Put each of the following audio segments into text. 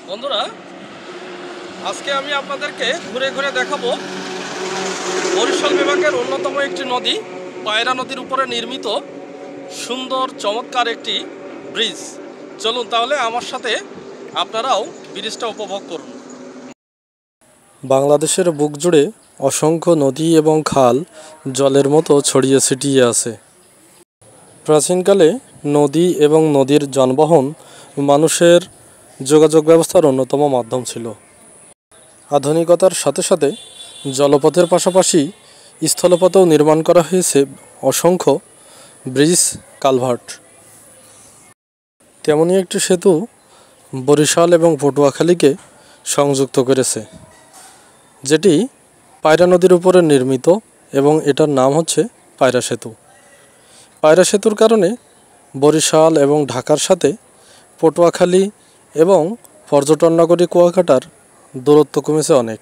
বন্ধুরা, আজকে আমি আপনাদেরকে ঘুরে ঘুরে দেখাবো বরিশাল বিভাগের অন্যতম একটি নদী পায়রা নদীর উপরে নির্মিত সুন্দর চমৎকার একটি ব্রিজ। চলুন তাহলে আমার সাথে আপনারাও ব্রিজটা উপভোগ করুন। বাংলাদেশের বুক জুড়ে অসংখ্য নদী এবং খাল জলের মতো ছড়িয়ে ছিটিয়ে আছে। প্রাচীনকালে নদী এবং নদীর যানবাহন মানুষের যোগাযোগ ব্যবস্থার অন্যতম মাধ্যম ছিল। আধুনিকতার সাথে সাথে জলপথের পাশাপাশি স্থলপথেও নির্মাণ করা হয়েছে অসংখ্য ব্রিজ, কালভার্ট। তেমনই একটি সেতু বরিশাল এবং পটুয়াখালীকে সংযুক্ত করেছে, যেটি পায়রা নদীর উপরে নির্মিত এবং এটার নাম হচ্ছে পায়রা সেতু। পায়রা সেতুর কারণে বরিশাল এবং ঢাকার সাথে পটুয়াখালী এবং পর্যটন নগরী কুয়াকাটার দূরত্ব কমেছে অনেক।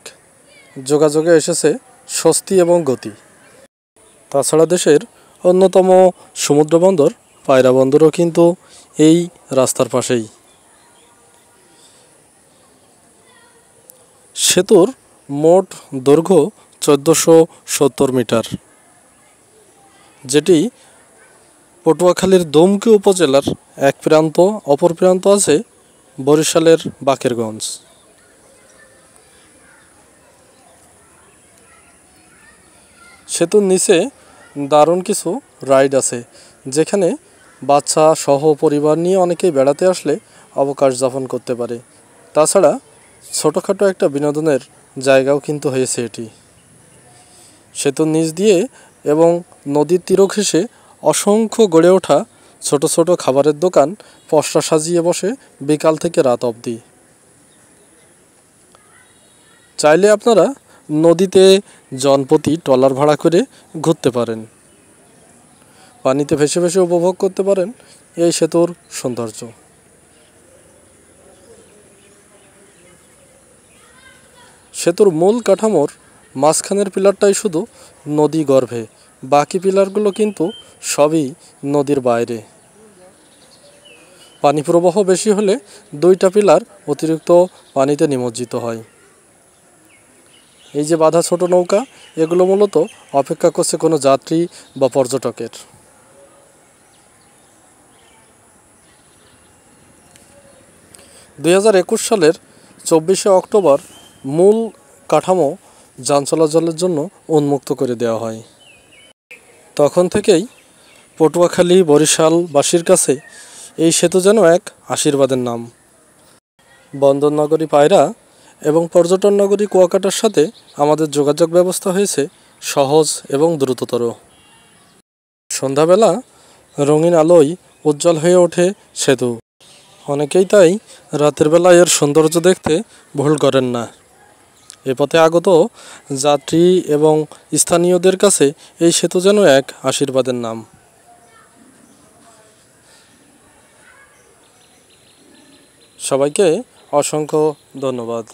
যোগাযোগে এসেছে স্বস্তি এবং গতি। তাছাড়া দেশের অন্যতম সমুদ্র বন্দর পায়রা বন্দরও কিন্তু এই রাস্তার পাশেই। সেতুর মোট দৈর্ঘ্য 1470 মিটার, যেটি পটুয়াখালীর দমকি উপজেলার এক প্রান্ত, অপর প্রান্ত আছে বরিশালের বাকেরগঞ্জ। সেতুর নিচে দারুণ কিছু রাইড আছে, যেখানে বাচ্চা সহ পরিবার নিয়ে অনেকেই বেড়াতে আসলে অবকাশ যাপন করতে পারে। তাছাড়া ছোটোখাটো একটা বিনোদনের জায়গাও কিন্তু হয়েছে এটি। সেতুর নিচ দিয়ে এবং নদীর তীর ঘেঁষে অসংখ্য গড়ে ওঠা ছোট ছোট খাবারের দোকান পসরা সাজিয়ে বসে বিকাল থেকে রাত অবধি। চাইলে আপনারা নদীতে জনপ্রতি ট্রলার ভাড়া করে ঘুরতে পারেন, পানিতে ভেসে ভেসে উপভোগ করতে পারেন এই সেতুর সৌন্দর্য। সেতুর মূল কাঠামোর মাঝখানের পিলারটাই শুধু নদী গর্ভে, বাকি পিলারগুলো কিন্তু সবই নদীর বাইরে। পানি প্রবাহ বেশি হলে দুইটা পিলার অতিরিক্ত পানিতে নিমজ্জিত হয়। এই যে বাঁধা ছোট নৌকা, এগুলো মূলত অপেক্ষা করছে কোনো যাত্রী বা পর্যটকের। সালের 24শে অক্টোবর মূল কাঠামো যান চলাচলের জন্য উন্মুক্ত করে দেওয়া হয়। তখন থেকেই পটুয়াখালী বরিশালবাসীর কাছে এই সেতু যেন এক আশীর্বাদের নাম। বন্দর নগরী পায়রা এবং পর্যটন নগরী কুয়াকাটার সাথে আমাদের যোগাযোগ ব্যবস্থা হয়েছে সহজ এবং দ্রুততর। সন্ধ্যাবেলা রঙিন আলোয় উজ্জ্বল হয়ে ওঠে সেতু। অনেকেই তাই রাতের বেলা এর সৌন্দর্য দেখতে ভুল করেন না। এ পথে আগত যাত্রী এবং স্থানীয়দের কাছে এই সেতু যেন এক আশীর্বাদের নাম। সবাইকে অসংখ্য ধন্যবাদ।